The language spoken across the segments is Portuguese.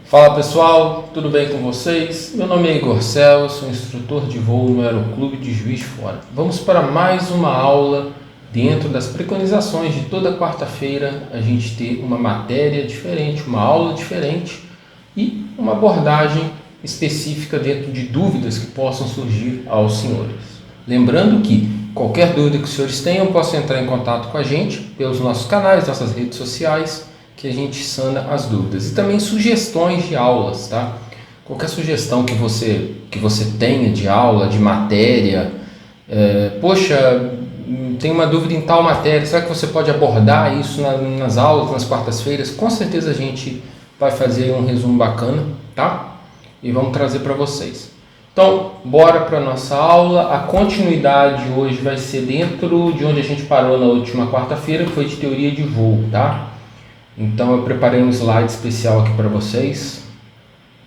Fala pessoal, tudo bem com vocês? Meu nome é Igor Cel, eu sou instrutor de voo no Aeroclube de Juiz de Fora. Vamos para mais uma aula dentro das preconizações de toda quarta-feira. A gente ter uma matéria diferente, uma aula diferente e uma abordagem específica dentro de dúvidas que possam surgir aos senhores. Lembrando que qualquer dúvida que os senhores tenham, possam entrar em contato com a gente pelos nossos canais, nossas redes sociais, que a gente sana as dúvidas. E também sugestões de aulas, tá? Qualquer sugestão que você tenha de aula, de matéria, poxa, tem uma dúvida em tal matéria, será que você pode abordar isso nas aulas, nas quartas-feiras? Com certeza a gente vai fazer um resumo bacana, tá? E vamos trazer para vocês. Então, bora para a nossa aula. A continuidade hoje vai ser dentro de onde a gente parou na última quarta-feira, que foi de teoria de voo, tá? Então eu preparei um slide especial aqui para vocês.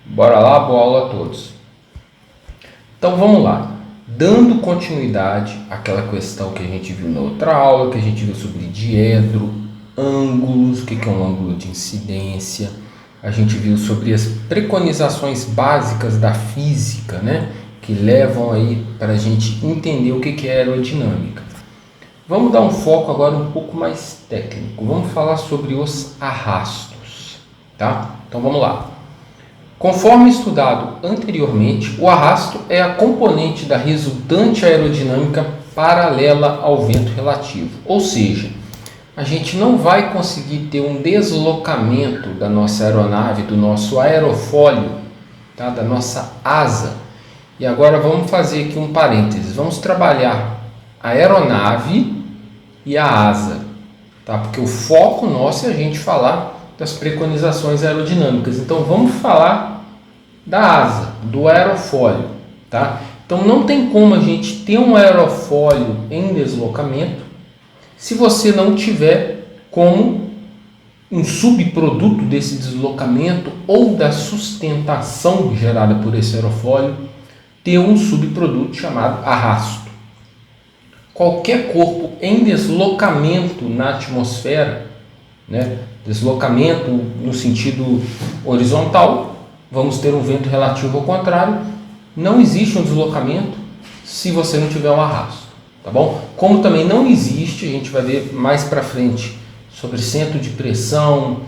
Bora lá, boa aula a todos. Então vamos lá. Dando continuidade àquela questão que a gente viu na outra aula, que a gente viu sobre diedro, ângulos, o que é um ângulo de incidência. A gente viu sobre as preconizações básicas da física, né? Que levam aí para a gente entender o que é aerodinâmica. Vamos dar um foco agora um pouco mais técnico. Vamos falar sobre os arrastos, tá? Então vamos lá. Conforme estudado anteriormente, o arrasto é a componente da resultante aerodinâmica paralela ao vento relativo. Ou seja, a gente não vai conseguir ter um deslocamento da nossa aeronave, do nosso aerofólio, tá? Da nossa asa. E agora vamos fazer aqui um parênteses. Vamos trabalhar a aeronave e a asa, tá? Porque o foco nosso é a gente falar das preconizações aerodinâmicas. Então vamos falar da asa, do aerofólio, tá? Então não tem como a gente ter um aerofólio em deslocamento se você não tiver como um subproduto desse deslocamento ou da sustentação gerada por esse aerofólio ter um subproduto chamado arrasto. Qualquer corpo em deslocamento na atmosfera, né? Deslocamento no sentido horizontal, vamos ter um vento relativo ao contrário, não existe um deslocamento se você não tiver um arrasto, tá bom? Como também não existe, a gente vai ver mais para frente sobre centro de pressão,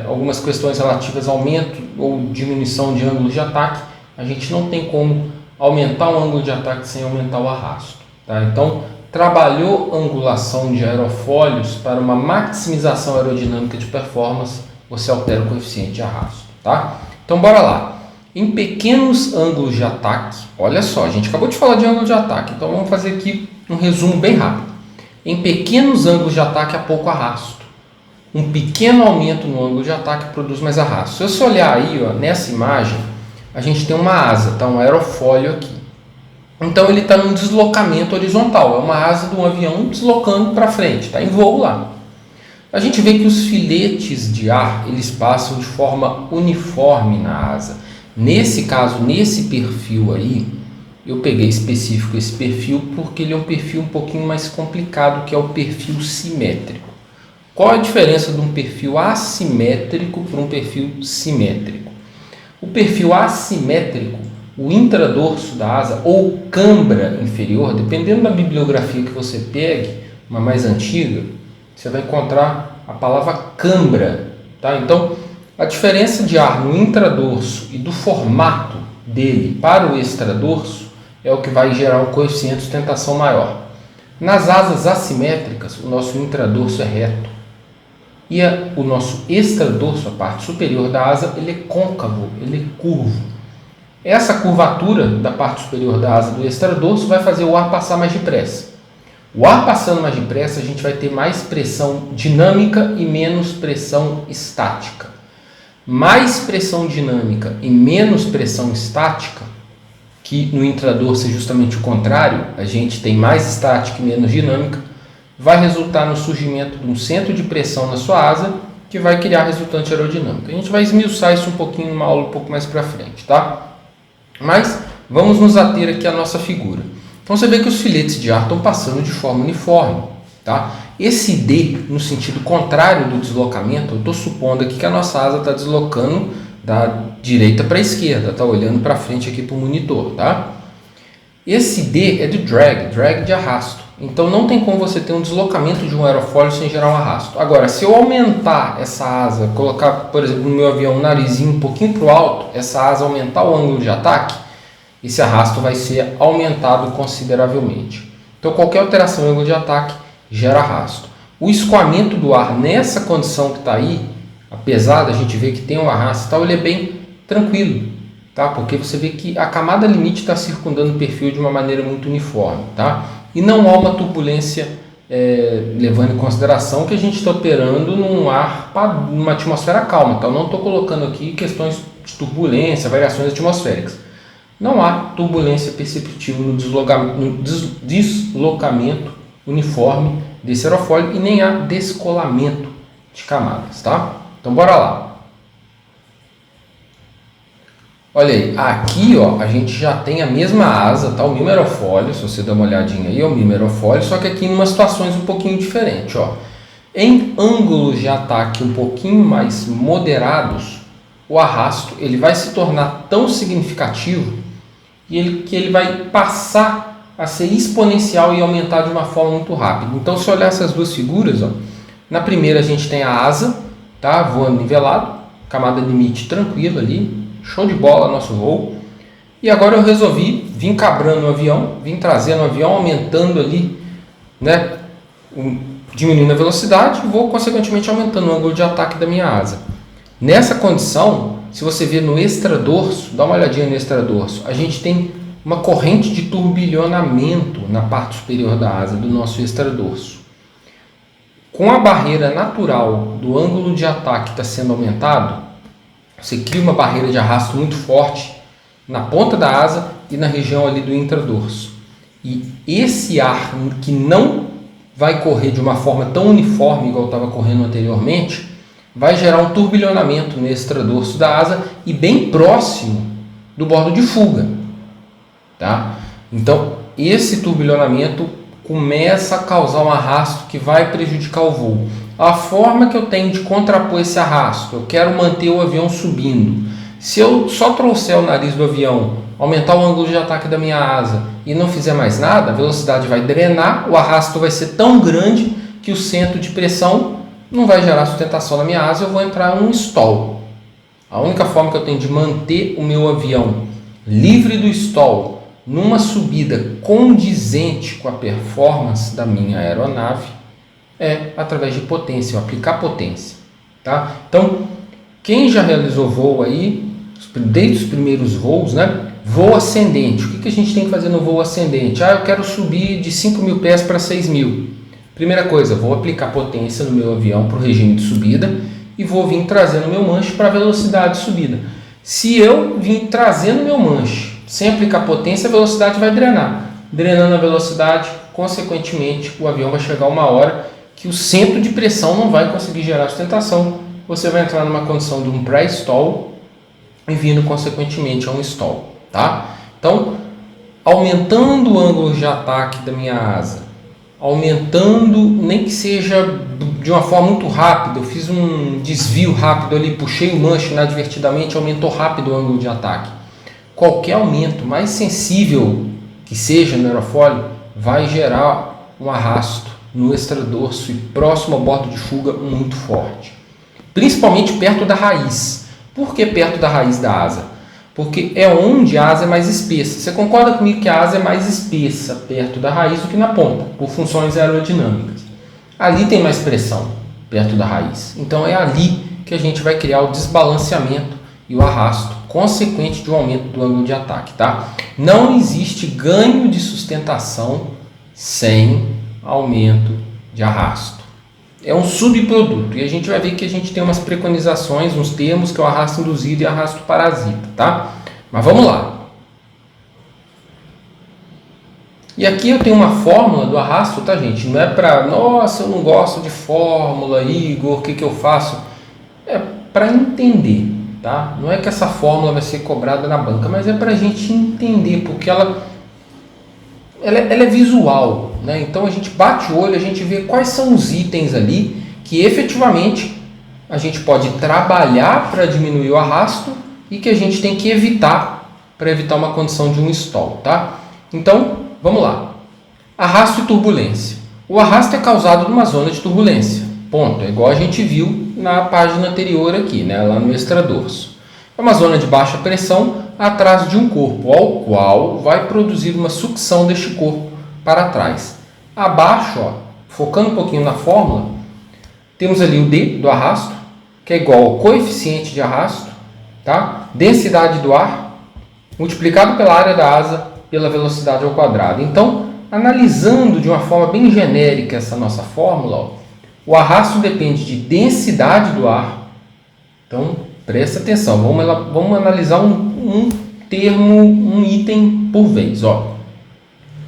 algumas questões relativas ao aumento ou diminuição de ângulo de ataque, a gente não tem como aumentar o ângulo de ataque sem aumentar o arrasto. Tá? Então, trabalhou angulação de aerofólios para uma maximização aerodinâmica de performance, você altera o coeficiente de arrasto. Tá? Então, bora lá. Em pequenos ângulos de ataque, olha só, a gente acabou de falar de ângulo de ataque, então vamos fazer aqui um resumo bem rápido. Em pequenos ângulos de ataque há pouco arrasto. Um pequeno aumento no ângulo de ataque produz mais arrasto. Se você olhar aí, ó, nessa imagem, a gente tem uma asa, tá? Um aerofólio aqui. Então ele está num deslocamento horizontal, é uma asa de um avião deslocando para frente, está em voo lá. A gente vê que os filetes de ar, eles passam de forma uniforme na asa. Nesse caso, nesse perfil aí, eu peguei específico esse perfil porque ele é um perfil um pouquinho mais complicado, que é o perfil simétrico. Qual a diferença de um perfil assimétrico para um perfil simétrico? O perfil assimétrico, o intradorso da asa ou cambra inferior, dependendo da bibliografia que você pegue, uma mais antiga, você vai encontrar a palavra cambra, tá? Então, a diferença de ar no intradorso e do formato dele para o extradorso é o que vai gerar um coeficiente de sustentação maior. Nas asas assimétricas, o nosso intradorso é reto e o nosso extradorso, a parte superior da asa, ele é côncavo, ele é curvo. Essa curvatura da parte superior da asa do extradorso vai fazer o ar passar mais depressa. O ar passando mais depressa, a gente vai ter mais pressão dinâmica e menos pressão estática. Mais pressão dinâmica e menos pressão estática, que no intradorso é justamente o contrário, a gente tem mais estática e menos dinâmica, vai resultar no surgimento de um centro de pressão na sua asa, que vai criar resultante aerodinâmica. A gente vai esmiuçar isso um pouquinho numa aula um pouco mais para frente, tá? Mas vamos nos ater aqui à nossa figura. Então você vê que os filetes de ar estão passando de forma uniforme, tá? Esse D, no sentido contrário do deslocamento, eu estou supondo aqui que a nossa asa está deslocando da direita para a esquerda, tá olhando para frente aqui para o monitor, tá? Esse D é de drag de arrasto. Então não tem como você ter um deslocamento de um aerofólio sem gerar um arrasto. Agora, se eu aumentar essa asa, colocar, por exemplo, no meu avião um narizinho um pouquinho para o alto, essa asa aumentar o ângulo de ataque, esse arrasto vai ser aumentado consideravelmente. Então qualquer alteração no ângulo de ataque gera arrasto. O escoamento do ar nessa condição que está aí, apesar da gente ver que tem um arrasto e tal, ele é bem tranquilo, tá? Porque você vê que a camada limite está circundando o perfil de uma maneira muito uniforme, tá? E não há uma turbulência, levando em consideração que a gente está operando numa atmosfera calma. Então não estou colocando aqui questões de turbulência, variações atmosféricas. Não há turbulência perceptível no deslocamento uniforme desse aerofólio e nem há descolamento de camadas, tá? Então bora lá. Olha aí, aqui ó, a gente já tem a mesma asa, tá? O mesmo aerofólio, se você der uma olhadinha aí, é o mesmo aerofólio, só que aqui em umas situações um pouquinho diferentes, ó. Em ângulos de ataque um pouquinho mais moderados, o arrasto ele vai se tornar tão significativo que ele vai passar a ser exponencial e aumentar de uma forma muito rápida. Então, se olhar essas duas figuras, ó, na primeira a gente tem a asa, tá? Voando nivelado, camada limite tranquila ali, show de bola nosso voo. E agora eu resolvi vir cabrando o avião, vim trazendo o avião, aumentando ali, né? Diminuindo a velocidade, vou consequentemente aumentando o ângulo de ataque da minha asa. Nessa condição, se você ver no extradorso, dá uma olhadinha no extradorso, a gente tem uma corrente de turbilhonamento na parte superior da asa do nosso extradorso. Com a barreira natural do ângulo de ataque está sendo aumentado, você cria uma barreira de arrasto muito forte na ponta da asa e na região ali do intradorso. E esse ar que não vai correr de uma forma tão uniforme igual estava correndo anteriormente, vai gerar um turbilhonamento no extradorso da asa e bem próximo do bordo de fuga, tá? Então, esse turbilhonamento começa a causar um arrasto que vai prejudicar o voo. A forma que eu tenho de contrapor esse arrasto, eu quero manter o avião subindo. Se eu só trouxer o nariz do avião, aumentar o ângulo de ataque da minha asa e não fizer mais nada, a velocidade vai drenar, o arrasto vai ser tão grande que o centro de pressão não vai gerar sustentação na minha asa, eu vou entrar em um stall. A única forma que eu tenho de manter o meu avião livre do stall numa subida condizente com a performance da minha aeronave é através de potência, eu aplicar potência, tá? Então, quem já realizou voo aí, desde os primeiros voos, né? Voo ascendente, o que a gente tem que fazer no voo ascendente? Eu quero subir de 5.000 pés para 6.000. Primeira coisa, vou aplicar potência no meu avião para o regime de subida e vou vir trazendo meu manche para a velocidade de subida. Se eu vir trazendo meu manche sem aplicar potência, a velocidade vai drenar. Drenando a velocidade, consequentemente, o avião vai chegar uma hora que o centro de pressão não vai conseguir gerar sustentação. Você vai entrar numa condição de um pré-stall e vindo consequentemente a um stall, tá? Então, aumentando o ângulo de ataque da minha asa, aumentando, nem que seja de uma forma muito rápida, eu fiz um desvio rápido ali, puxei o manche inadvertidamente, aumentou rápido o ângulo de ataque. Qualquer aumento mais sensível que seja no aerofólio vai gerar um arrasto no extradorso e próximo ao bordo de fuga muito forte. Principalmente perto da raiz. Por que perto da raiz da asa? Porque é onde a asa é mais espessa. Você concorda comigo que a asa é mais espessa perto da raiz do que na ponta, por funções aerodinâmicas. Ali tem mais pressão, perto da raiz. Então é ali que a gente vai criar o desbalanceamento e o arrasto consequente de um aumento do ângulo de ataque, tá? Não existe ganho de sustentação sem aumento de arrasto. É um subproduto e a gente vai ver que a gente tem umas preconizações, uns termos que é o arrasto induzido e arrasto parasita, tá? Mas vamos lá. E aqui eu tenho uma fórmula do arrasto, tá, gente? Não é para, nossa, eu não gosto de fórmula, Igor, o que eu faço? É para entender, tá? Não é que essa fórmula vai ser cobrada na banca, mas é para a gente entender, porque ela é visual, né? Então a gente bate o olho, a gente vê quais são os itens ali que efetivamente a gente pode trabalhar para diminuir o arrasto e que a gente tem que evitar para evitar uma condição de um stall, tá? Então, vamos lá. Arrasto e turbulência. O arrasto é causado numa zona de turbulência. Ponto. É igual a gente viu na página anterior aqui, né? Lá no extradorso. É uma zona de baixa pressão atrás de um corpo, ao qual vai produzir uma sucção deste corpo para trás. Abaixo, ó, focando um pouquinho na fórmula, temos ali o D do arrasto, que é igual ao coeficiente de arrasto, tá? Densidade do ar, multiplicado pela área da asa, pela velocidade ao quadrado. Então, analisando de uma forma bem genérica essa nossa fórmula, ó, o arrasto depende de densidade do ar. Então, presta atenção, vamos analisar um termo, um item por vez. Ó.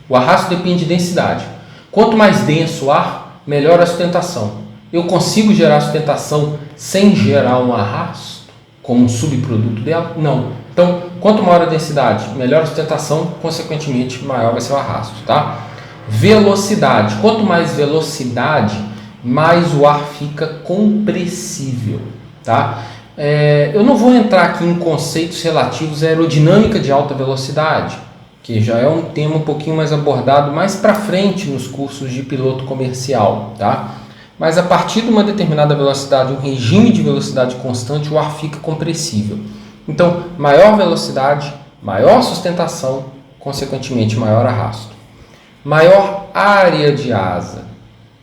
O arrasto depende de densidade. Quanto mais denso o ar, melhor a sustentação. Eu consigo gerar sustentação sem gerar um arrasto, como um subproduto dela? Não. Então, quanto maior a densidade, melhor a sustentação, consequentemente, maior vai ser o arrasto. Tá? Velocidade. Quanto mais velocidade, mais o ar fica compressível. Tá? Eu não vou entrar aqui em conceitos relativos à aerodinâmica de alta velocidade, que já é um tema um pouquinho mais abordado mais para frente nos cursos de piloto comercial, tá? Mas a partir de uma determinada velocidade, um regime de velocidade constante, o ar fica compressível. Então, maior velocidade, maior sustentação, consequentemente maior arrasto. Maior área de asa,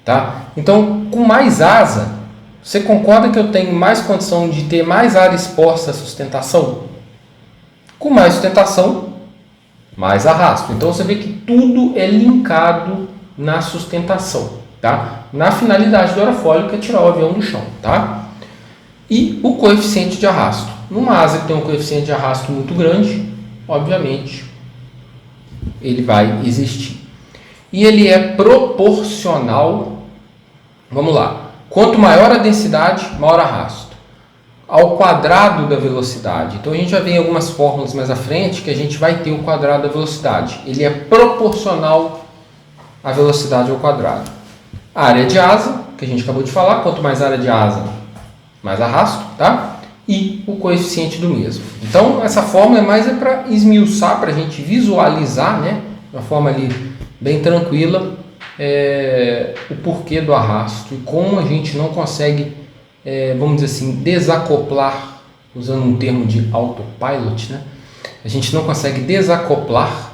tá? Então, com mais asa, você concorda que eu tenho mais condição de ter mais área exposta à sustentação? Com mais sustentação, mais arrasto. Então você vê que tudo é linkado na sustentação, tá? Na finalidade do aerofólio, que é tirar o avião do chão, tá? E o coeficiente de arrasto. Numa asa que tem um coeficiente de arrasto muito grande, obviamente, ele vai existir. E ele é proporcional, vamos lá. Quanto maior a densidade, maior arrasto. Ao quadrado da velocidade. Então a gente já vê em algumas fórmulas mais à frente que a gente vai ter o quadrado da velocidade. Ele é proporcional à velocidade ao quadrado. A área de asa, que a gente acabou de falar, quanto mais área de asa, mais arrasto, tá? E o coeficiente do mesmo. Então essa fórmula é mais para esmiuçar, para a gente visualizar, né? De uma forma ali bem tranquila, o porquê do arrasto e como a gente não consegue, vamos dizer assim, desacoplar, usando um termo de autopilot, né? A gente não consegue desacoplar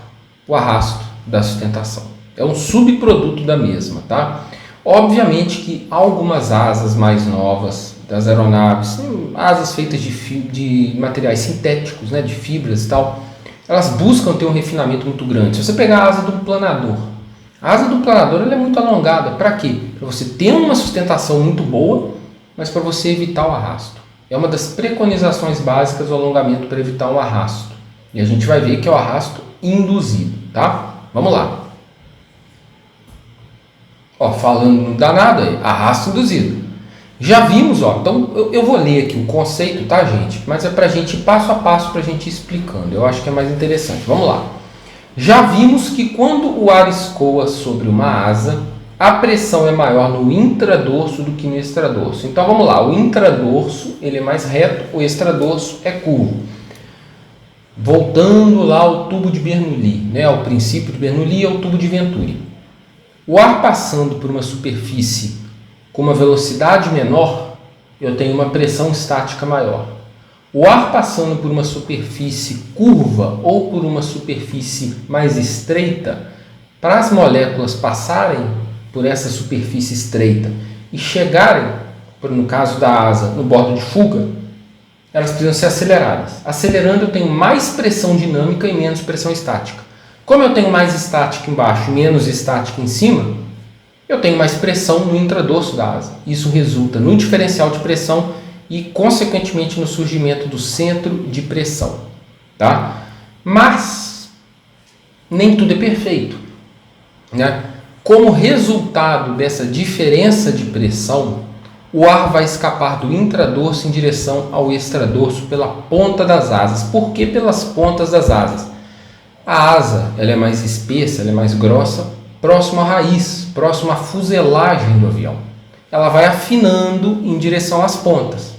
o arrasto da sustentação. É um subproduto da mesma, tá? Obviamente que algumas asas mais novas das aeronaves, asas feitas de materiais sintéticos, né, de fibras e tal, elas buscam ter um refinamento muito grande. Se você pegar a asa do planador, a asa do planador ela é muito alongada. Para quê? Para você ter uma sustentação muito boa, mas para você evitar o arrasto. É uma das preconizações básicas do alongamento para evitar um arrasto. E a gente vai ver que é o arrasto induzido, tá? Vamos lá. Ó, falando no danado aí, arrasto induzido. Já vimos, ó, então eu vou ler aqui o conceito, tá, gente? Mas é para a gente ir passo a passo, para a gente ir explicando. Eu acho que é mais interessante. Vamos lá. Já vimos que quando o ar escoa sobre uma asa, a pressão é maior no intradorso do que no extradorso. Então vamos lá, o intradorso ele é mais reto, o extradorso é curvo. Voltando lá ao tubo de Bernoulli, né? O princípio de Bernoulli é o tubo de Venturi. O ar passando por uma superfície com uma velocidade menor, eu tenho uma pressão estática maior. O ar passando por uma superfície curva ou por uma superfície mais estreita, para as moléculas passarem por essa superfície estreita e chegarem, no caso da asa, no bordo de fuga, elas precisam ser aceleradas. Acelerando eu tenho mais pressão dinâmica e menos pressão estática. Como eu tenho mais estática embaixo e menos estática em cima, eu tenho mais pressão no intradorso da asa. Isso resulta no diferencial de pressão e, consequentemente, no surgimento do centro de pressão. Tá? Mas nem tudo é perfeito, né? Como resultado dessa diferença de pressão, o ar vai escapar do intradorso em direção ao extradorso pela ponta das asas. Por que pelas pontas das asas? A asa ela é mais espessa, ela é mais grossa, próximo à raiz, próximo à fuselagem do avião. ela vai afinando em direção às pontas.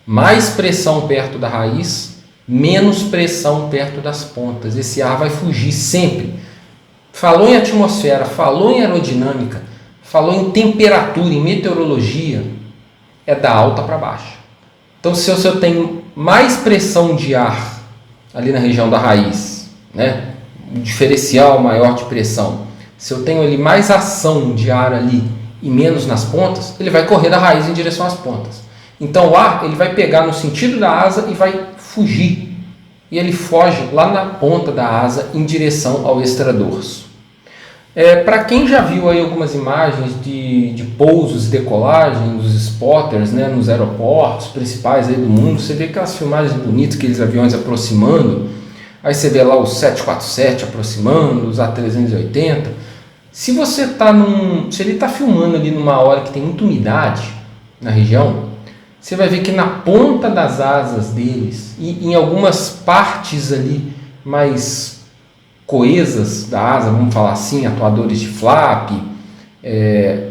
Mais pressão perto da raiz, menos pressão perto das pontas. Esse ar vai fugir sempre. Falou em atmosfera, falou em aerodinâmica, falou em temperatura, em meteorologia, é da alta para baixa. Então, se eu tenho mais pressão de ar ali na região da raiz, né, um diferencial maior de pressão, se eu tenho ali mais ação de ar ali e menos nas pontas, ele vai correr da raiz em direção às pontas. Então, o ar ele vai pegar no sentido da asa e vai fugir. E ele foge lá na ponta da asa em direção ao extradorso. Para quem já viu aí algumas imagens de pousos e decolagem dos spotters, né, nos aeroportos principais aí do mundo, você vê aquelas filmagens bonitas, aqueles aviões aproximando, aí você vê lá o 747 aproximando, os A380. Se ele está filmando ali numa hora que tem muita umidade na região, você vai ver que na ponta das asas deles e em algumas partes ali mais coesas da asa, vamos falar assim, atuadores de flap,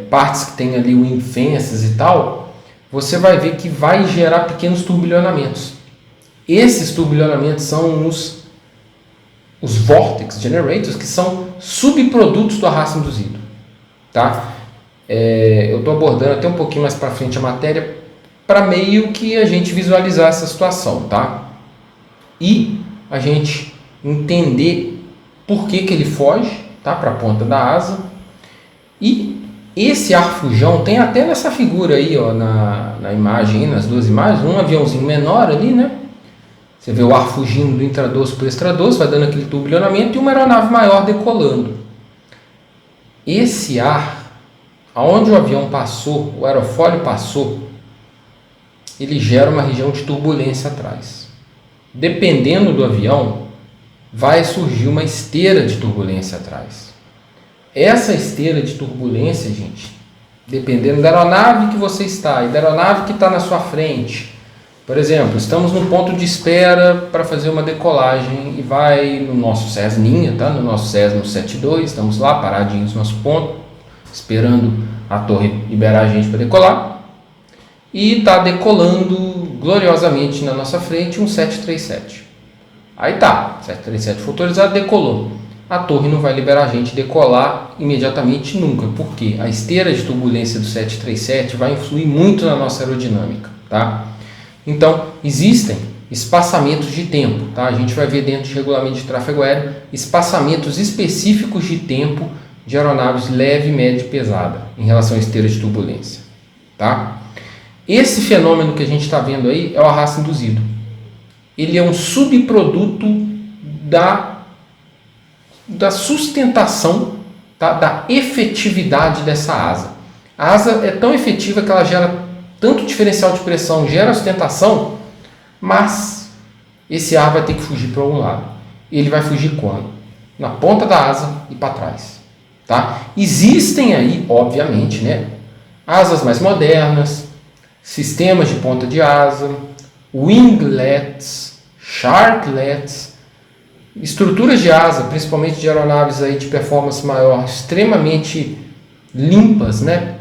partes que tem ali wing fences e tal, você vai ver que vai gerar pequenos turbilhonamentos. Esses turbilhonamentos são os vortex generators, que são subprodutos do arrasto induzido. Tá? Eu estou abordando até um pouquinho mais para frente a matéria para meio que a gente visualizar essa situação, tá? E a gente entender por que ele foge, tá, para a ponta da asa. E esse ar fujão tem até nessa figura aí, ó, na imagem, nas duas imagens, um aviãozinho menor ali, né? Você vê o ar fugindo do intradorso para o extradorso, vai dando aquele turbilhonamento, e uma aeronave maior decolando. Esse ar, aonde o avião passou, o aerofólio passou, ele gera uma região de turbulência atrás. Dependendo do avião, vai surgir uma esteira de turbulência atrás. Essa esteira de turbulência, gente, dependendo da aeronave que você está e da aeronave que está na sua frente. Por exemplo, estamos num ponto de espera para fazer uma decolagem e vai no nosso Cessninha, tá? No nosso Cessna 72, estamos lá paradinhos no nosso ponto, esperando a torre liberar a gente para decolar. E está decolando gloriosamente na nossa frente um 737. Aí tá, 737 foi autorizado, decolou. A torre não vai liberar a gente decolar imediatamente nunca, porque a esteira de turbulência do 737 vai influir muito na nossa aerodinâmica, tá? Então, existem espaçamentos de tempo, tá? A gente vai ver dentro de regulamento de tráfego aéreo espaçamentos específicos de tempo de aeronaves leve, média e pesada em relação à esteira de turbulência, tá? Esse fenômeno que a gente está vendo aí é o arrasto induzido. Ele é um subproduto da sustentação, tá? Da efetividade dessa asa. A asa é tão efetiva que ela gera tanto diferencial de pressão, gera sustentação, mas esse ar vai ter que fugir para um lado. Ele vai fugir quando? Na ponta da asa e para trás. Tá? Existem aí, obviamente, né, asas mais modernas, sistemas de ponta de asa, winglets, sharklets, estruturas de asa, principalmente de aeronaves aí de performance maior, extremamente limpas, né?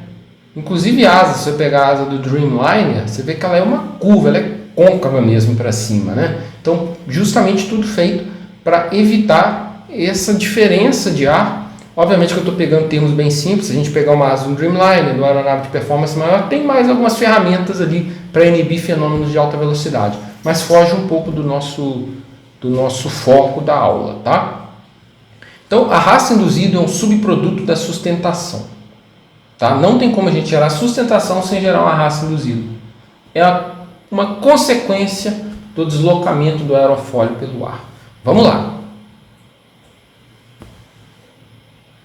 Inclusive asa, se você pegar a asa do Dreamliner, você vê que ela é uma curva, ela é côncava mesmo para cima, né? Então, justamente tudo feito para evitar essa diferença de ar. Obviamente que eu estou pegando termos bem simples. Se a gente pegar uma asa do Dreamliner, do aeronave de performance maior, tem mais algumas ferramentas ali para inibir fenômenos de alta velocidade, mas foge um pouco do nosso foco da aula, tá? Então, arrasto induzido é um subproduto da sustentação, tá? Não tem como a gente gerar sustentação sem gerar um arrasto induzido. É uma consequência do deslocamento do aerofólio pelo ar. Vamos lá.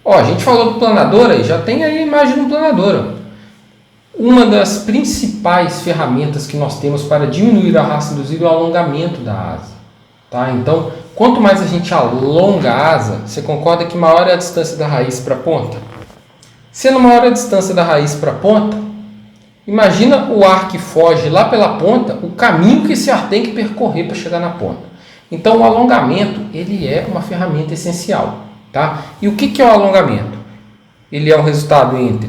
Ó, a gente falou do planador aí, já tem aí a imagem do planador. Uma das principais ferramentas que nós temos para diminuir o arrasto induzido é o alongamento da asa. Tá? Então, quanto mais a gente alonga a asa, você concorda que maior é a distância da raiz para a ponta? Sendo maior a distância da raiz para a ponta, imagina o ar que foge lá pela ponta, o caminho que esse ar tem que percorrer para chegar na ponta. Então, o alongamento ele é uma ferramenta essencial. Tá? E o que é o alongamento? Ele é um resultado entre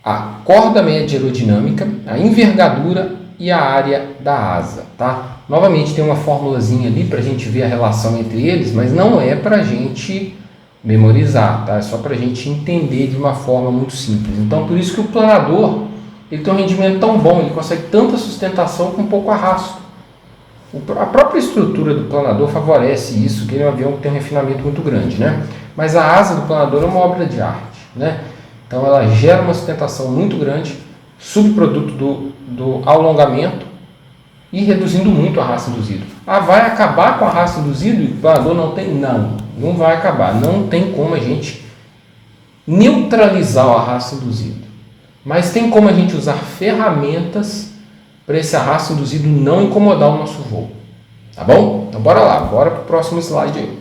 a corda média aerodinâmica, a envergadura e a área da asa, tá? Novamente tem uma formulazinha ali para a gente ver a relação entre eles, mas não é para a gente memorizar, tá? É só para a gente entender de uma forma muito simples. Então, por isso que o planador ele tem um rendimento tão bom, ele consegue tanta sustentação com pouco arrasto. A própria estrutura do planador favorece isso, que ele é um avião que tem um refinamento muito grande, né? Mas a asa do planador é uma obra de arte, né? Então ela gera uma sustentação muito grande, subproduto do alongamento e reduzindo muito o arrasto induzido. Ah, vai acabar com o arrasto induzido e o planador não tem? Não vai acabar. Não tem como a gente neutralizar o arrasto induzido. Mas tem como a gente usar ferramentas para esse arrasto induzido não incomodar o nosso voo. Tá bom? Então bora lá, bora para o próximo slide aí.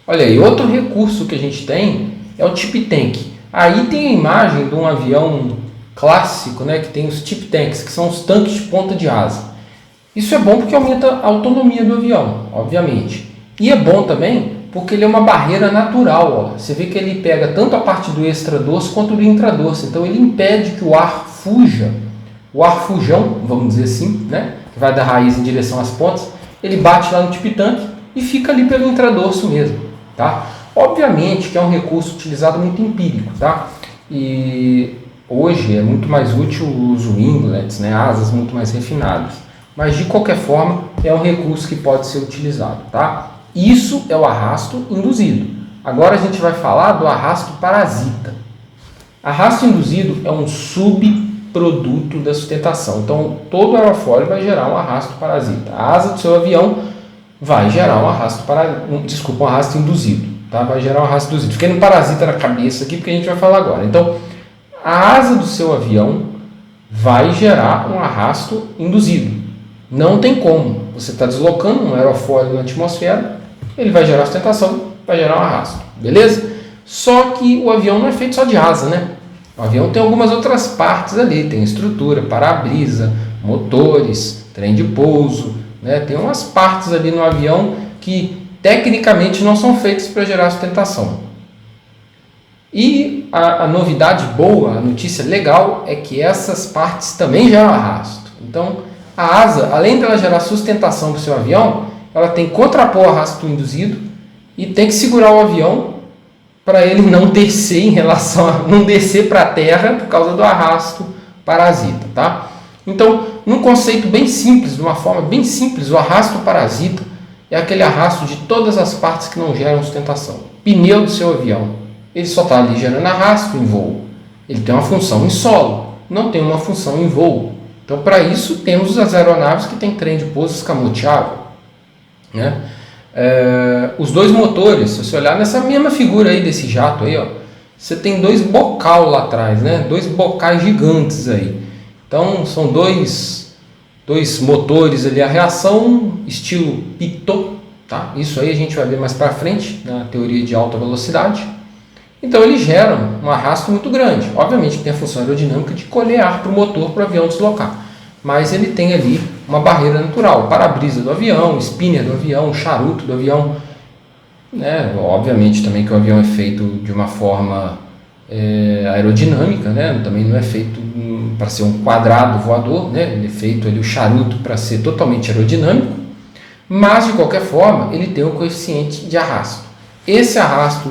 Olha aí, outro recurso que a gente tem é o tip tank. Aí tem a imagem de um avião clássico, né, que tem os tip tanks, que são os tanques de ponta de asa. Isso é bom porque aumenta a autonomia do avião, obviamente. E é bom também porque ele é uma barreira natural. Ó. Você vê que ele pega tanto a parte do extradorso quanto do intradorso. Então ele impede que o ar fuja. O ar fujão, vamos dizer assim, né, que vai da raiz em direção às pontas, ele bate lá no tip tank e fica ali pelo intradorso mesmo. Tá? Obviamente que é um recurso utilizado muito empírico. Tá? E hoje é muito mais útil os winglets, né, asas muito mais refinadas. Mas de qualquer forma é um recurso que pode ser utilizado. Tá? Isso é o arrasto induzido. Agora a gente vai falar do arrasto parasita. Arrasto induzido é um subproduto da sustentação. Então todo aerofólio vai gerar um arrasto parasita. A asa do seu avião vai gerar um arrasto induzido. Tá? Vai gerar um arrasto induzido. Fiquei no parasita na cabeça aqui porque a gente vai falar agora. Então a asa do seu avião vai gerar um arrasto induzido. Não tem como. Você está deslocando um aerofólio na atmosfera, ele vai gerar sustentação, vai gerar um arrasto. Beleza? Só que o avião não é feito só de asa, né? O avião tem algumas outras partes ali. Tem estrutura, para-brisa, motores, trem de pouso. Né? Tem umas partes ali no avião que tecnicamente não são feitas para gerar sustentação. E a novidade boa, a notícia legal, é que essas partes também geram arrasto. Então, a asa, além de ela gerar sustentação para o seu avião, ela tem que contrapor o arrasto induzido e tem que segurar o avião para ele não descer não descer para a terra por causa do arrasto parasita. Tá? Então, num conceito bem simples, de uma forma bem simples, o arrasto parasita é aquele arrasto de todas as partes que não geram sustentação. Pneu do seu avião, ele só está ali gerando arrasto em voo. Ele tem uma função em solo, não tem uma função em voo. Então, para isso, temos as aeronaves que têm trem de pouso escamoteável. Né? Os dois motores, se você olhar nessa mesma figura aí desse jato aí, ó, você tem dois bocal lá atrás, né? Dois bocais gigantes aí. Então, são dois motores ali, a reação estilo Pitot, tá? Isso aí a gente vai ver mais para frente na teoria de alta velocidade. Então eles geram um arrasto muito grande. Obviamente que tem a função aerodinâmica de colher ar para o motor para o avião deslocar. Mas ele tem ali uma barreira natural. O para-brisa do avião, o spinner do avião, o charuto do avião. Né? Obviamente também que o avião é feito de uma forma aerodinâmica. Né? Também não é feito para ser um quadrado voador. Né? Ele é feito ali, o charuto para ser totalmente aerodinâmico. Mas de qualquer forma ele tem um coeficiente de arrasto. Esse arrasto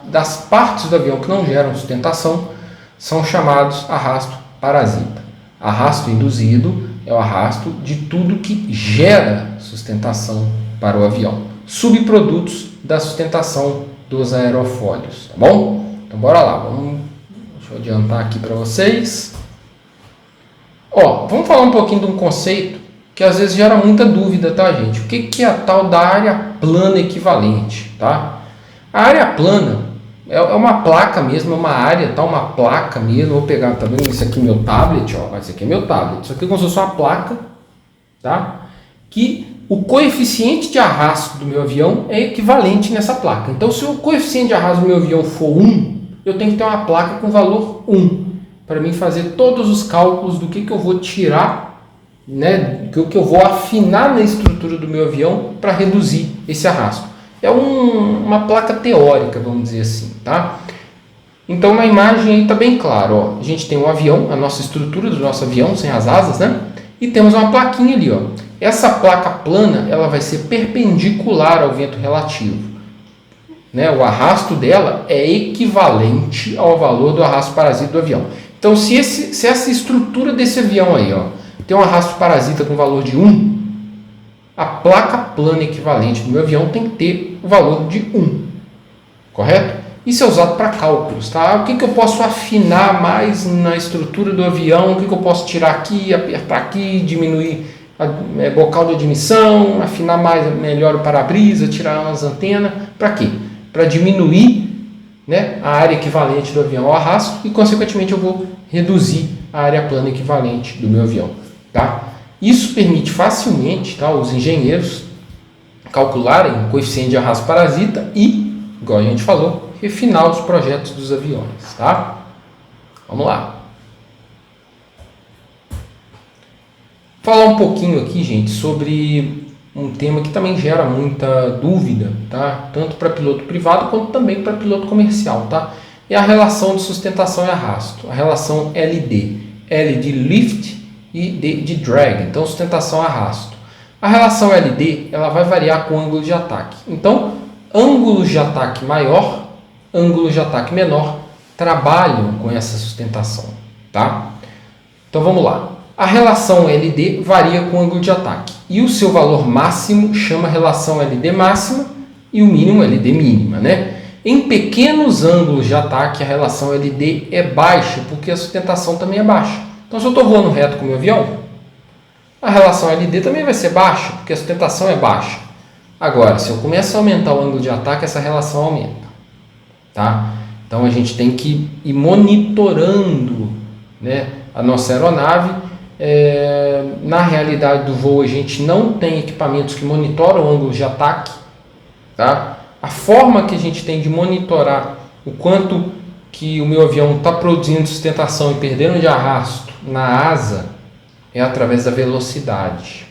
das partes do avião que não geram sustentação são chamados arrasto parasita. Arrasto induzido é o arrasto de tudo que gera sustentação para o avião. Subprodutos da sustentação dos aerofólios. Tá bom? Então bora lá. Deixa eu adiantar aqui para vocês. Vamos falar um pouquinho de um conceito que às vezes gera muita dúvida, tá, gente? O que é a tal da área plana equivalente, tá? A área plana é uma placa mesmo, é uma área, tá? Uma placa mesmo. Vou pegar, tá vendo? Isso aqui é meu tablet, ó. Esse aqui é meu tablet. Isso aqui é como se fosse uma placa, tá? Que o coeficiente de arrasto do meu avião é equivalente nessa placa. Então, se o coeficiente de arrasto do meu avião for 1, eu tenho que ter uma placa com valor 1 para mim fazer todos os cálculos do que eu vou tirar, né? Que eu vou afinar na estrutura do meu avião para reduzir esse arrasto. É uma placa teórica, vamos dizer assim, tá? Então na imagem aí está bem claro, ó, a gente tem um avião, a nossa estrutura do nosso avião sem as asas, né? E temos uma plaquinha ali, ó. Essa placa plana, ela vai ser perpendicular ao vento relativo, né? O arrasto dela é equivalente ao valor do arrasto parasita do avião. Então se essa estrutura desse avião aí, ó, tem um arrasto parasita com valor de 1, a placa plana equivalente do meu avião tem que ter o valor de 1, correto? Isso é usado para cálculos, tá? O que eu posso afinar mais na estrutura do avião? O que eu posso tirar aqui, apertar aqui, diminuir bocal de admissão, afinar melhor o para-brisa, tirar umas antenas, para quê? Para diminuir, né, a área equivalente do avião ao arrasto e, consequentemente, eu vou reduzir a área plana equivalente do meu avião, tá? Isso permite facilmente, tá, os engenheiros calcularem o coeficiente de arrasto parasita e, igual a gente falou, refinar os projetos dos aviões, tá? Vamos lá. Falar um pouquinho aqui, gente, sobre um tema que também gera muita dúvida, tá? Tanto para piloto privado quanto também para piloto comercial, tá? É a relação de sustentação e arrasto, a relação LD, L de lift e D de drag, então sustentação e arrasto. A relação LD, ela vai variar com o ângulo de ataque. Então, ângulos de ataque maior, ângulos de ataque menor trabalham com essa sustentação, tá? Então vamos lá. A relação LD varia com o ângulo de ataque e o seu valor máximo chama relação LD máxima e o mínimo LD mínima, né? Em pequenos ângulos de ataque a relação LD é baixa porque a sustentação também é baixa. Então se eu estou voando reto com o meu avião, a relação LD também vai ser baixa porque a sustentação é baixa. Agora, se eu começo a aumentar o ângulo de ataque, essa relação aumenta. Tá? Então a gente tem que ir monitorando, né, a nossa aeronave. Na realidade do voo a gente não tem equipamentos que monitoram ângulos de ataque. Tá? A forma que a gente tem de monitorar o quanto que o meu avião está produzindo sustentação e perdendo de arrasto na asa é através da velocidade.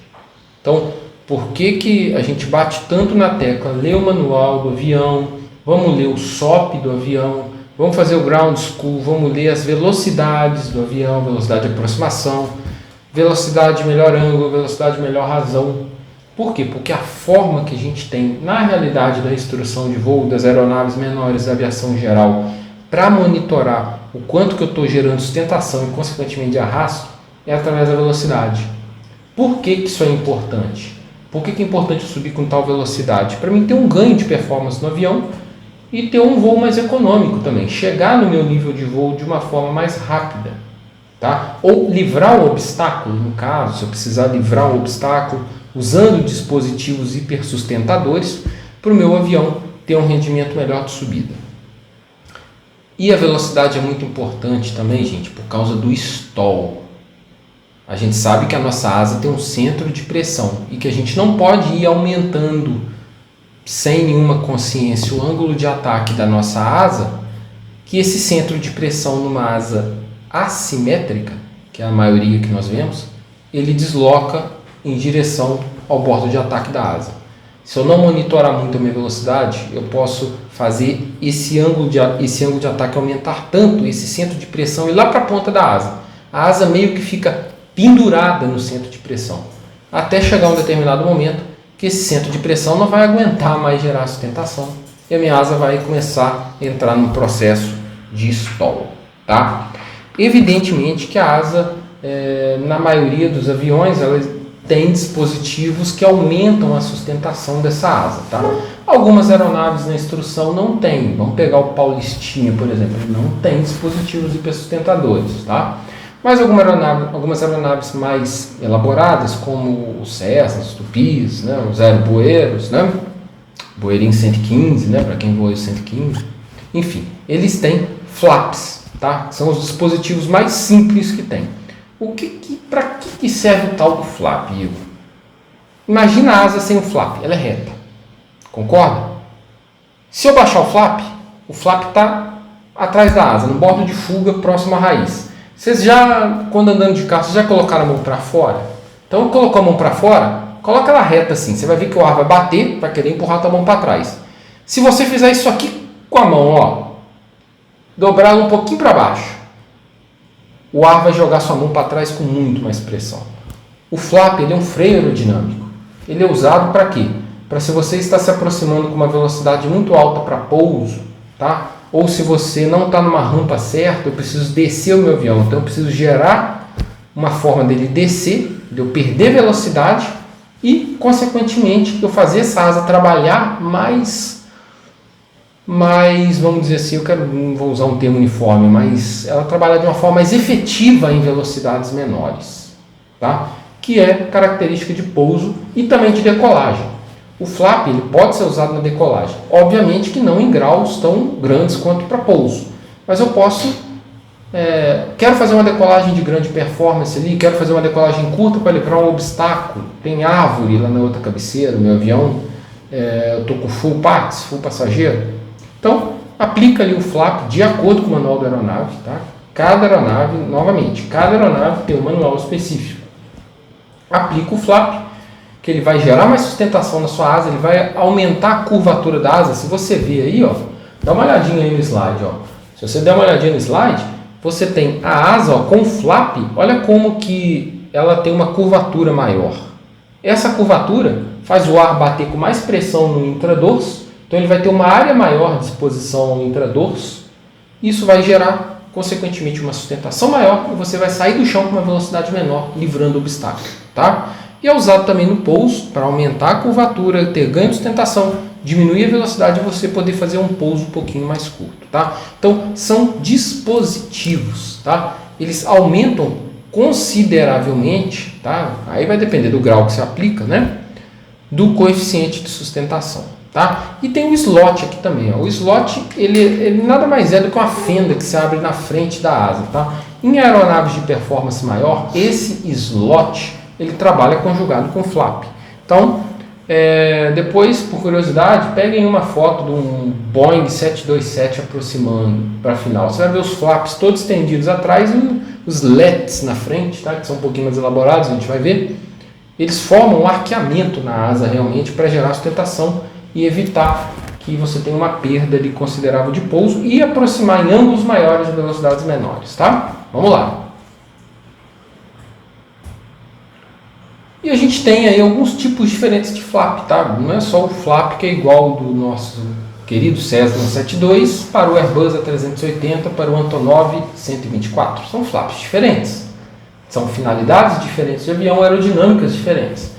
Então, por que a gente bate tanto na tecla? Ler o manual do avião, vamos ler o SOP do avião, vamos fazer o ground school, vamos ler as velocidades do avião, velocidade de aproximação, velocidade de melhor ângulo, velocidade de melhor razão. Por quê? Porque a forma que a gente tem na realidade da instrução de voo das aeronaves menores da aviação geral para monitorar o quanto que eu estou gerando sustentação e consequentemente de arrasto é através da velocidade. Por que isso é importante? Por que é importante eu subir com tal velocidade? Para mim ter um ganho de performance no avião e ter um voo mais econômico também. Chegar no meu nível de voo de uma forma mais rápida. Tá? Ou livrar o obstáculo, no caso, se eu precisar livrar o obstáculo usando dispositivos hipersustentadores para o meu avião ter um rendimento melhor de subida. E a velocidade é muito importante também, gente, por causa do stall. A gente sabe que a nossa asa tem um centro de pressão e que a gente não pode ir aumentando sem nenhuma consciência o ângulo de ataque da nossa asa, que esse centro de pressão numa asa assimétrica, que é a maioria que nós vemos, ele desloca em direção ao bordo de ataque da asa. Se eu não monitorar muito a minha velocidade, eu posso fazer esse ângulo de ataque aumentar tanto, esse centro de pressão, ir lá para a ponta da asa. A asa meio que fica pendurada no centro de pressão, até chegar um determinado momento que esse centro de pressão não vai aguentar mais gerar sustentação e a minha asa vai começar a entrar num processo de stall. Tá? Evidentemente que a asa, na maioria dos aviões, ela tem dispositivos que aumentam a sustentação dessa asa. Tá? Algumas aeronaves na instrução não tem. Vamos pegar o Paulistinha, por exemplo, ele não tem dispositivos hipersustentadores. Tá? Mas algumas aeronaves mais elaboradas, como o Cessna, os Tupis, né, os aerobueiros, né, Boeirinho 115, né, para quem voa o 115, enfim, eles têm flaps, tá? São os dispositivos mais simples que tem. Para que serve o tal do flap, Igor? Imagina a asa sem o flap, ela é reta, concorda? Se eu baixar o flap está atrás da asa, no bordo de fuga, próximo à raiz. Vocês já, quando andando de carro, vocês já colocaram a mão para fora? Então, colocou a mão para fora, coloca ela reta assim. Você vai ver que o ar vai bater, vai querer empurrar a tua mão para trás. Se você fizer isso aqui com a mão, ó, dobrá-lo um pouquinho para baixo, o ar vai jogar sua mão para trás com muito mais pressão. O flap ele é um freio aerodinâmico. Ele é usado para quê? Para se você está se aproximando com uma velocidade muito alta para pouso, tá? Ou se você não está numa rampa certa, eu preciso descer o meu avião, então eu preciso gerar uma forma dele descer, de eu perder velocidade e, consequentemente, eu fazer essa asa trabalhar mais, vamos dizer assim, não vou usar um termo uniforme, mas ela trabalha de uma forma mais efetiva em velocidades menores, tá? Que é característica de pouso e também de decolagem. O flap ele pode ser usado na decolagem, obviamente que não em graus tão grandes quanto para pouso, mas eu posso, quero fazer uma decolagem de grande performance ali, quero fazer uma decolagem curta para livrar um obstáculo, tem árvore lá na outra cabeceira, meu avião, eu estou com full passageiro, então aplica ali o flap de acordo com o manual da aeronave, tá? Cada aeronave tem um manual específico. Aplica o flap, que ele vai gerar mais sustentação na sua asa, ele vai aumentar a curvatura da asa. Se você ver aí, ó, dá uma olhadinha aí no slide, ó. Se você der uma olhadinha no slide, você tem a asa, ó, com o flap, olha como que ela tem uma curvatura maior. Essa curvatura faz o ar bater com mais pressão no intradorso, então ele vai ter uma área maior de exposição ao intradorso. Isso vai gerar, consequentemente, uma sustentação maior e você vai sair do chão com uma velocidade menor, livrando o obstáculo, tá? E é usado também no pouso para aumentar a curvatura, ter ganho de sustentação, diminuir a velocidade e você poder fazer um pouso um pouquinho mais curto, tá? Então, são dispositivos, tá? Eles aumentam consideravelmente, tá? Aí vai depender do grau que você aplica, né? Do coeficiente de sustentação, tá? E tem o slot aqui também, ó. O slot, ele nada mais é do que uma fenda que se abre na frente da asa, tá? Em aeronaves de performance maior, esse slot ele trabalha conjugado com flap. Então, depois, por curiosidade, peguem uma foto de um Boeing 727 aproximando para a final. Você vai ver os flaps todos estendidos atrás e os LEDs na frente, tá? Que são um pouquinho mais elaborados, a gente vai ver. Eles formam um arqueamento na asa realmente para gerar sustentação e evitar que você tenha uma perda ali considerável de pouso e aproximar em ângulos maiores de velocidades menores, tá? Vamos lá. E a gente tem aí alguns tipos diferentes de flap, tá? Não é só o flap que é igual do nosso querido Cessna 172 para o Airbus A380, para o Antonov 124. São flaps diferentes. São finalidades diferentes de avião, aerodinâmicas diferentes.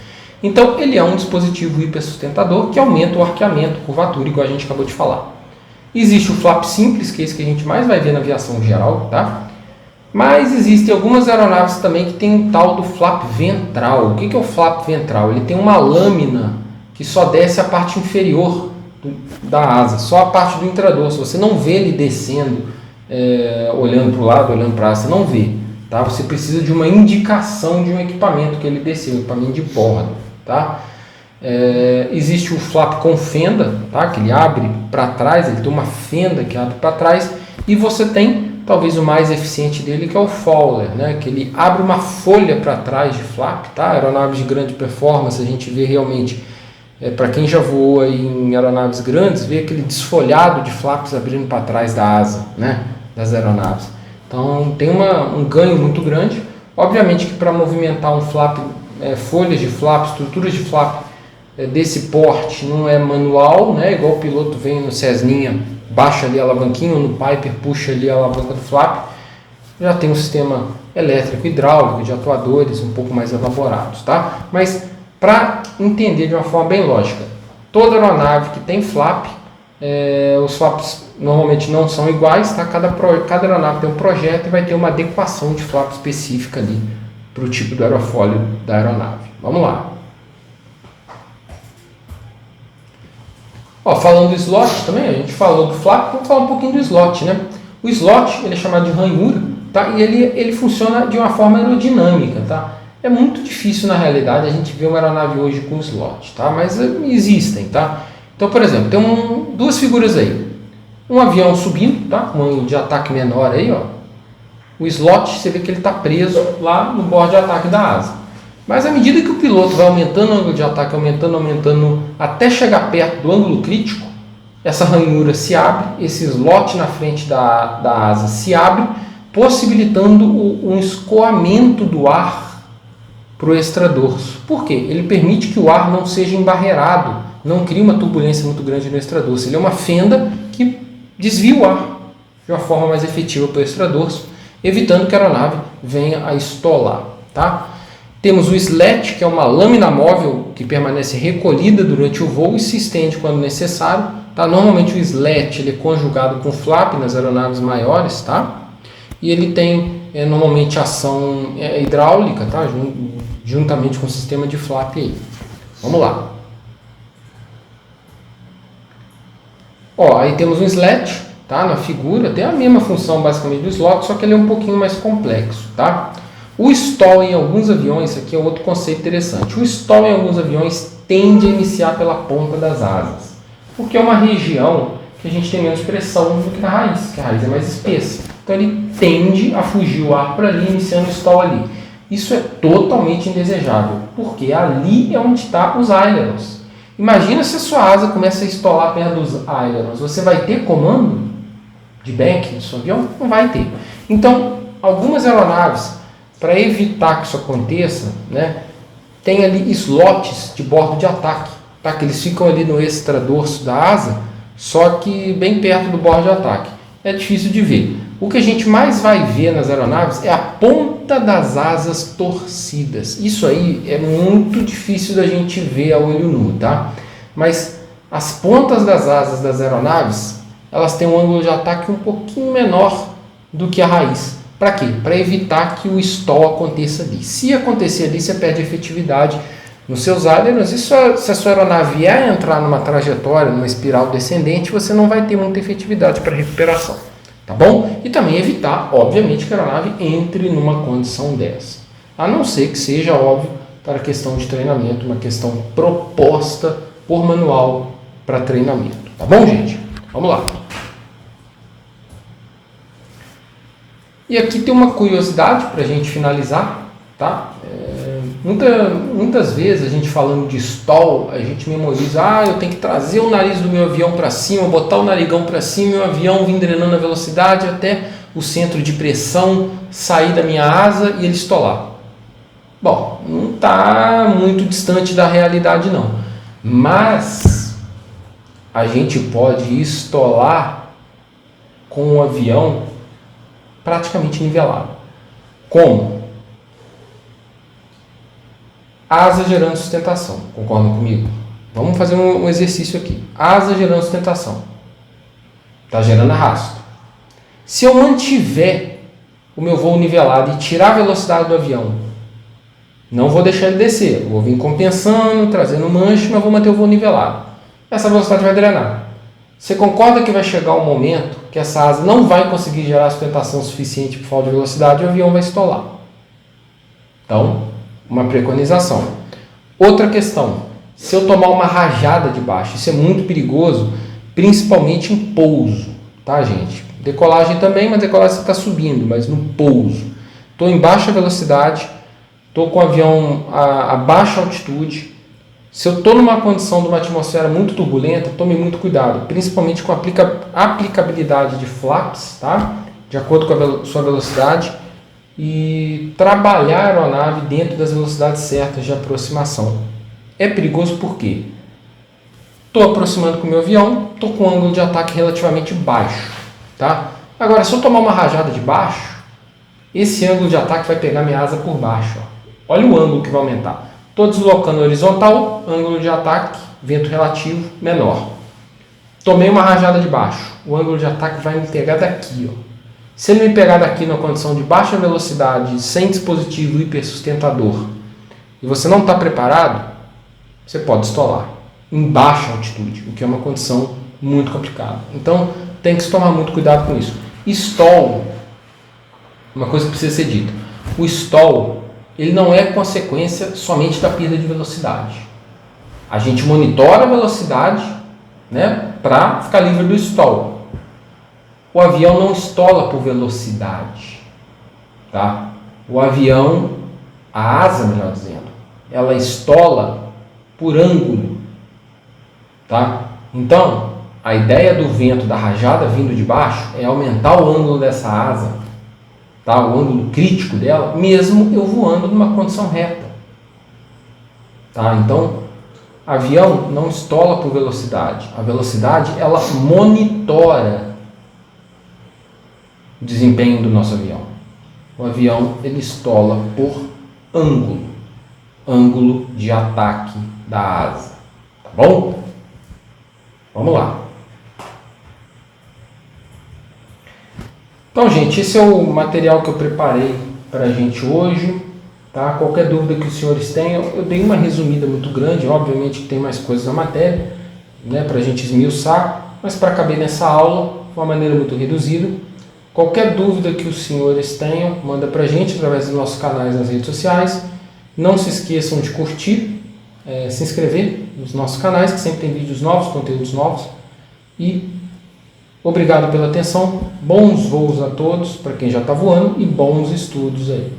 Então, ele é um dispositivo hipersustentador que aumenta o arqueamento, curvatura, igual a gente acabou de falar. Existe o flap simples, que é esse que a gente mais vai ver na aviação geral, tá? Mas existem algumas aeronaves também que tem um tal do flap ventral. O que é o flap ventral? Ele tem uma lâmina que só desce a parte inferior da asa, só a parte do intradorso. Você não vê ele descendo, olhando para o lado, olhando para a asa, você não vê. Tá? Você precisa de uma indicação de um equipamento que ele desceu, um equipamento de bordo. Tá? Existe o flap com fenda, tá? Que ele abre para trás, ele tem uma fenda que abre para trás, e você tem talvez o mais eficiente dele, que é o Fowler, né? Que ele abre uma folha para trás de flap, tá? Aeronaves de grande performance, a gente vê realmente, para quem já voou aí em aeronaves grandes, vê aquele desfolhado de flaps abrindo para trás da asa, né? Das aeronaves. Então tem um ganho muito grande. Obviamente que para movimentar um flap, folhas de flap, estruturas de flap desse porte não é manual, né? Igual o piloto vem no Cessninha, baixa ali a alavanquinha, ou no Piper puxa ali a alavanca do flap. Já tem um sistema elétrico hidráulico de atuadores um pouco mais elaborados, tá? Mas para entender de uma forma bem lógica, toda aeronave que tem flap, os flaps normalmente não são iguais, tá? Cada aeronave tem um projeto e vai ter uma adequação de flap específica ali para o tipo do aerofólio da aeronave. Vamos lá. Ó, falando do slot também, a gente falou do flap, vamos falar um pouquinho do slot, né? O slot, ele é chamado de ranhura, tá? E ele funciona de uma forma aerodinâmica, tá? É muito difícil, na realidade, a gente ver uma aeronave hoje com slot, tá? Mas existem, tá? Então, por exemplo, tem duas figuras aí. Um avião subindo, tá? Com um ângulo de ataque menor aí, ó. O slot, você vê que ele está preso lá no bordo de ataque da asa. Mas à medida que o piloto vai aumentando o ângulo de ataque, aumentando, até chegar perto do ângulo crítico, essa ranhura se abre, esse slot na frente da asa se abre, possibilitando um escoamento do ar para o extradorso. Por quê? Ele permite que o ar não seja embarreirado, não crie uma turbulência muito grande no extradorso. Ele é uma fenda que desvia o ar de uma forma mais efetiva para o extradorso, evitando que a aeronave venha a estolar. Tá? Temos o slat, que é uma lâmina móvel que permanece recolhida durante o voo e se estende quando necessário. Tá? Normalmente o slat ele é conjugado com flap nas aeronaves maiores, tá? E ele tem normalmente ação hidráulica, tá? Juntamente com o sistema de flap aí. Vamos lá. Ó, aí temos um slat, tá? Na figura, tem a mesma função basicamente do slot, só que ele é um pouquinho mais complexo, tá? O stall em alguns aviões, isso aqui é outro conceito interessante. O stall em alguns aviões tende a iniciar pela ponta das asas, porque é uma região que a gente tem menos pressão do que na raiz, que a raiz é mais espessa. Então ele tende a fugir o ar por ali, iniciando o stall ali. Isso é totalmente indesejável, porque ali é onde estão os ailerons. Imagina se a sua asa começa a estolar perto dos ailerons. Você vai ter comando de bank no seu avião? Não vai ter. Então, algumas aeronaves, para evitar que isso aconteça, né, tem ali slots de bordo de ataque, tá? Que eles ficam ali no extradorso da asa, só que bem perto do bordo de ataque. É difícil de ver. O que a gente mais vai ver nas aeronaves é a ponta das asas torcidas. Isso aí é muito difícil da gente ver a olho nu, tá? Mas as pontas das asas das aeronaves, elas têm um ângulo de ataque um pouquinho menor do que a raiz. Para quê? Para evitar que o stall aconteça ali. Se acontecer ali, você perde efetividade nos seus ailerons. E se a sua aeronave vier entrar numa trajetória, numa espiral descendente, você não vai ter muita efetividade para recuperação. Tá bom? E também evitar, obviamente, que a aeronave entre numa condição dessa. A não ser que seja, óbvio, para a questão de treinamento, uma questão proposta por manual para treinamento. Tá bom, gente? Vamos lá. E aqui tem uma curiosidade para a gente finalizar, tá? Muitas vezes a gente falando de stall, a gente memoriza, eu tenho que trazer o nariz do meu avião para cima, botar o narigão para cima e o avião vir drenando a velocidade até o centro de pressão sair da minha asa e ele estolar. Bom, não está muito distante da realidade não, mas a gente pode estolar com o avião praticamente nivelado. Como? Asa gerando sustentação. Concordam comigo? Vamos fazer um exercício aqui. Asa gerando sustentação. Está gerando arrasto. Se eu mantiver o meu voo nivelado e tirar a velocidade do avião, não vou deixar ele descer. Eu vou vir compensando, trazendo manche, mas vou manter o voo nivelado. Essa velocidade vai drenar. Você concorda que vai chegar um momento que essa asa não vai conseguir gerar sustentação suficiente por falta de velocidade e o avião vai estolar? Então, uma preconização. Outra questão, se eu tomar uma rajada de baixo, isso é muito perigoso, principalmente em pouso, tá, gente? Decolagem também, mas decolagem você está subindo, mas no pouso. Estou em baixa velocidade, estou com o avião a baixa altitude. Se eu estou numa condição de uma atmosfera muito turbulenta, tome muito cuidado, principalmente com a aplicabilidade de flaps, tá? De acordo com a sua velocidade, e trabalhar a aeronave dentro das velocidades certas de aproximação. É perigoso porque estou aproximando com o meu avião, estou com um ângulo de ataque relativamente baixo. Tá? Agora, se eu tomar uma rajada de baixo, esse ângulo de ataque vai pegar minha asa por baixo. Ó. Olha o ângulo que vai aumentar. Estou deslocando horizontal, ângulo de ataque, vento relativo menor. Tomei uma rajada de baixo, o ângulo de ataque vai me pegar daqui. Ó. Se ele me pegar daqui na condição de baixa velocidade, sem dispositivo hipersustentador, e você não está preparado, você pode estolar em baixa altitude, o que é uma condição muito complicada. Então, tem que se tomar muito cuidado com isso. Stall, uma coisa que precisa ser dita. O stall, ele não é consequência somente da perda de velocidade. A gente monitora a velocidade, né, para ficar livre do stall. O avião não estola por velocidade, tá? O avião, a asa, melhor dizendo, ela estola por ângulo, tá? Então, A ideia do vento, da rajada vindo de baixo, é aumentar o ângulo dessa asa, tá? O ângulo crítico dela, mesmo eu voando numa condição reta. Tá? Então, avião não estola por velocidade. A velocidade, ela monitora o desempenho do nosso avião. O avião, ele estola por ângulo de ataque da asa. Tá bom? Vamos lá. Então, gente, esse é o material que eu preparei para a gente hoje. Tá? Qualquer dúvida que os senhores tenham, eu dei uma resumida muito grande, obviamente que tem mais coisas na matéria, né, para a gente esmiuçar, mas para caber nessa aula, de uma maneira muito reduzida. Qualquer dúvida que os senhores tenham, manda para a gente através dos nossos canais nas redes sociais. Não se esqueçam de curtir, se inscrever nos nossos canais, que sempre tem vídeos novos, conteúdos novos. E obrigado pela atenção, bons voos a todos, para quem já está voando, e bons estudos aí.